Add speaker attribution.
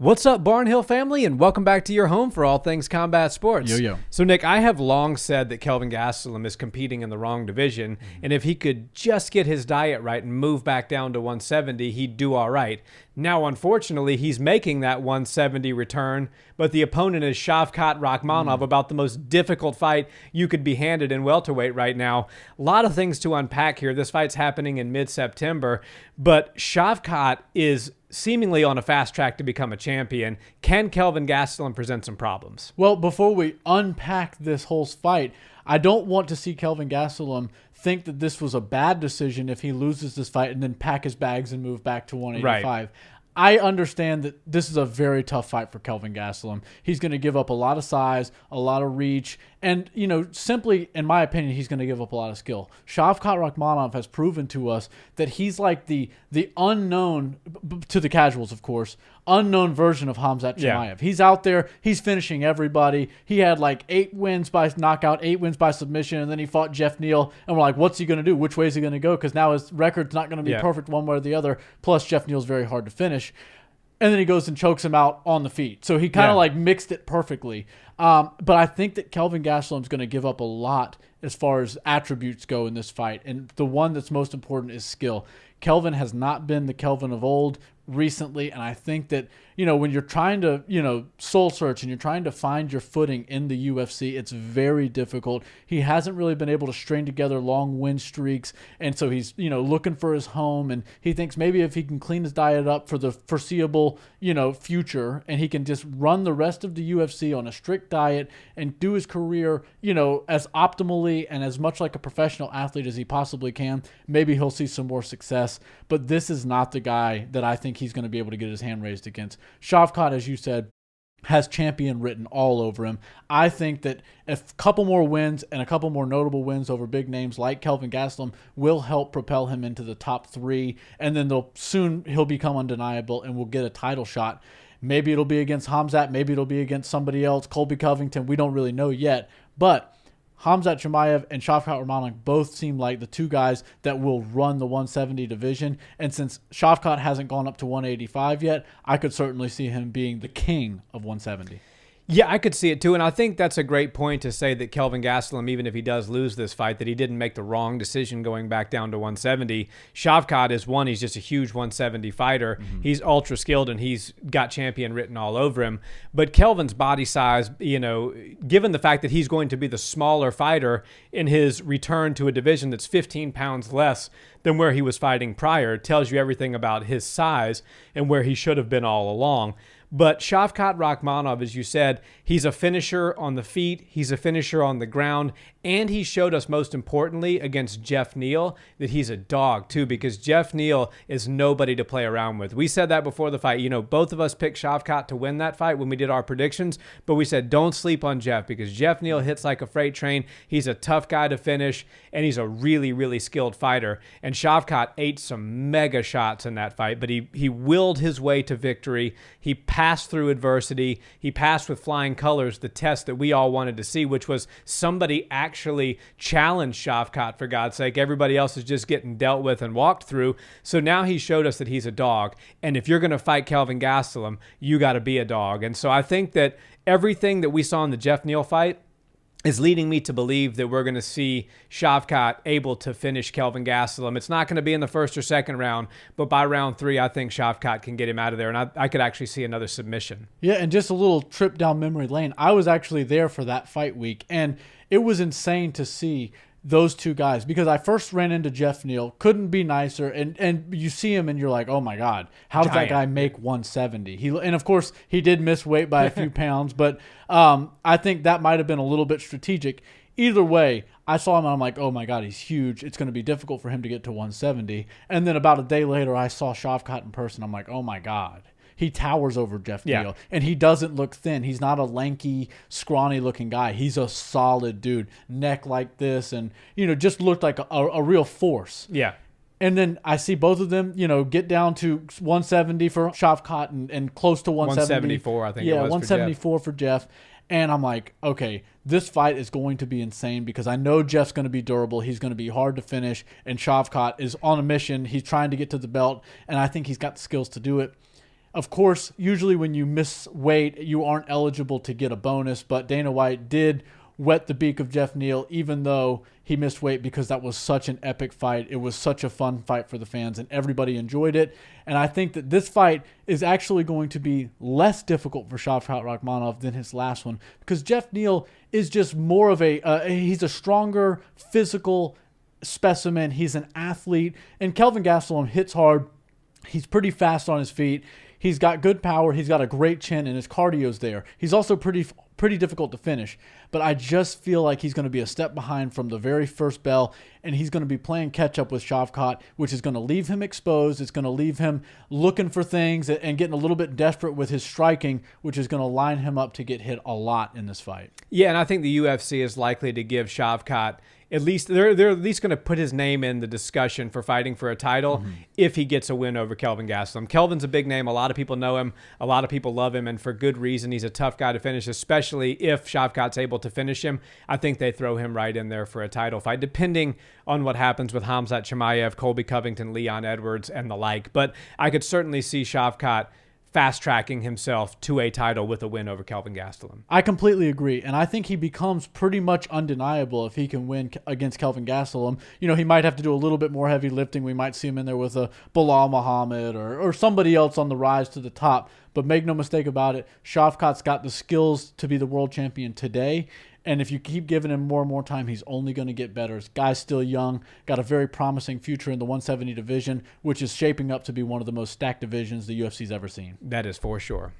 Speaker 1: What's up, Barnhill family, and welcome back to your home for all things combat sports.
Speaker 2: Yo.
Speaker 1: So, Nick, I have long said that Kelvin Gastelum is competing in the wrong division, and if he could just get his diet right and move back down to 170, he'd do all right. Now, unfortunately, he's making that 170 return, but the opponent is Shavkat Rakhmonov, about the most difficult fight you could be handed in welterweight right now. A lot of things to unpack here. This fight's happening in mid-September, but Shavkat is seemingly on a fast track to become a champion. Can Kelvin Gastelum present some problems?
Speaker 2: Well, before we unpack this whole fight, I don't want to see Kelvin Gastelum think that this was a bad decision if he loses this fight and then pack his bags and move back to 185.
Speaker 1: Right.
Speaker 2: I understand that this is a very tough fight for Kelvin Gastelum. He's going to give up a lot of size, a lot of reach, and, simply, in my opinion, he's going to give up a lot of skill. Shavkat Rakhmonov has proven to us that he's like the unknown, to the casuals, of course, unknown version of Khamzat Chimaev.
Speaker 1: Yeah.
Speaker 2: He's out there. He's finishing everybody. He had like 8 wins by knockout, 8 wins by submission, and then he fought Jeff Neal. And we're like, what's he going to do? Which way is he going to go? Because now his record's not going to be perfect one way or the other. Plus, Jeff Neal's very hard to finish. And then he goes and chokes him out on the feet. So he kind of like mixed it perfectly. But I think that Kelvin Gastelum's going to give up a lot as far as attributes go in this fight. And the one that's most important is skill. Kelvin has not been the Kelvin of old recently, and I think that when you're trying to soul search and you're trying to find your footing in the UFC, it's very difficult. He hasn't really been able to string together long win streaks, and so he's looking for his home, and he thinks maybe if he can clean his diet up for the foreseeable future, and he can just run the rest of the UFC on a strict diet and do his career as optimally and as much like a professional athlete as he possibly can, maybe he'll see some more success. But this is not the guy that I think he's going to be able to get his hand raised against. Shavkat, as you said, has champion written all over him. I think that a couple more wins and a couple more notable wins over big names like Kelvin Gastelum will help propel him into the top 3, and then he'll become undeniable and will get a title shot. Maybe it'll be against Khamzat, maybe it'll be against somebody else, Colby Covington, we don't really know yet, but Khamzat Chimaev and Shavkat Rakhmonov both seem like the two guys that will run the 170 division. And since Shavkat hasn't gone up to 185 yet, I could certainly see him being the king of 170.
Speaker 1: Yeah, I could see it too, and I think that's a great point to say that Kelvin Gastelum, even if he does lose this fight, that he didn't make the wrong decision going back down to 170. Shavkat is he's just a huge 170 fighter. Mm-hmm. He's ultra skilled, and he's got champion written all over him. But Kelvin's body size, given the fact that he's going to be the smaller fighter in his return to a division that's 15 pounds less than where he was fighting prior, tells you everything about his size and where he should have been all along. But Shavkat Rakhmonov, as you said, he's a finisher on the feet, he's a finisher on the ground, and he showed us, most importantly, against Jeff Neal, that he's a dog, too, because Jeff Neal is nobody to play around with. We said that before the fight. Both of us picked Shavkat to win that fight when we did our predictions, but we said don't sleep on Jeff, because Jeff Neal hits like a freight train. He's a tough guy to finish, and he's a really, really skilled fighter. And Shavkat ate some mega shots in that fight, but he willed his way to victory. He passed through adversity. He passed with flying colors, the test that we all wanted to see, which was somebody actually challenge Shavkat, for God's sake. Everybody else is just getting dealt with and walked through. So now he showed us that he's a dog. And if you're going to fight Kelvin Gastelum, you got to be a dog. And so I think that everything that we saw in the Jeff Neal fight is leading me to believe that we're going to see Shavkat able to finish Kelvin Gastelum. It's not going to be in the first or second round, but by round 3, I think Shavkat can get him out of there, and I could actually see another submission.
Speaker 2: Yeah, and just a little trip down memory lane. I was actually there for that fight week, and it was insane to see those two guys, because I first ran into Jeff Neal, couldn't be nicer, and you see him and you're like, oh my God, how does that guy make 170? And of course he did miss weight by a few pounds, but I think that might have been a little bit strategic. Either way, I saw him and I'm like, oh my God, he's huge. It's going to be difficult for him to get to 170. And then about a day later, I saw Shavkat in person. I'm like, oh my God. He towers over Jeff Neal, and he doesn't look thin. He's not a lanky, scrawny-looking guy. He's a solid dude, neck like this, and just looked like a real force.
Speaker 1: Yeah.
Speaker 2: And then I see both of them, get down to 170 for Shavkat and close to 170.
Speaker 1: 174, I think.
Speaker 2: Yeah,
Speaker 1: it was
Speaker 2: 174 for Jeff. And I'm like, okay, this fight is going to be insane, because I know Jeff's going to be durable. He's going to be hard to finish, and Shavkat is on a mission. He's trying to get to the belt, and I think he's got the skills to do it. Of course, usually when you miss weight, you aren't eligible to get a bonus, but Dana White did wet the beak of Jeff Neal, even though he missed weight, because that was such an epic fight. It was such a fun fight for the fans, and everybody enjoyed it. And I think that this fight is actually going to be less difficult for Shavkat Rakhmonov than his last one, because Jeff Neal is just more of he's a stronger physical specimen. He's an athlete, and Kelvin Gastelum hits hard. He's pretty fast on his feet. He's got good power. He's got a great chin, and his cardio's there. He's also pretty difficult to finish. But I just feel like he's going to be a step behind from the very first bell, and he's going to be playing catch-up with Shavkat, which is going to leave him exposed. It's going to leave him looking for things and getting a little bit desperate with his striking, which is going to line him up to get hit a lot in this fight.
Speaker 1: Yeah, and I think the UFC is likely to give Shavkat at least they're at least going to put his name in the discussion for fighting for a title if he gets a win over Kelvin Gastelum. Kelvin's a big name. A lot of people know him. A lot of people love him, and for good reason. He's a tough guy to finish, especially if Shavkat's able to finish him. I think they throw him right in there for a title fight, depending on what happens with Khamzat Chimaev, Colby Covington, Leon Edwards, and the like. But I could certainly see Shavkat fast-tracking himself to a title with a win over Kelvin Gastelum.
Speaker 2: I completely agree, and I think he becomes pretty much undeniable if he can win against Kelvin Gastelum. You know, he might have to do a little bit more heavy lifting. We might see him in there with a Bilal Muhammad or somebody else on the rise to the top. But make no mistake about it, Shavkat's got the skills to be the world champion today. And if you keep giving him more and more time, he's only going to get better. This guy's still young, got a very promising future in the 170 division, which is shaping up to be one of the most stacked divisions the UFC's ever seen.
Speaker 1: That is for sure.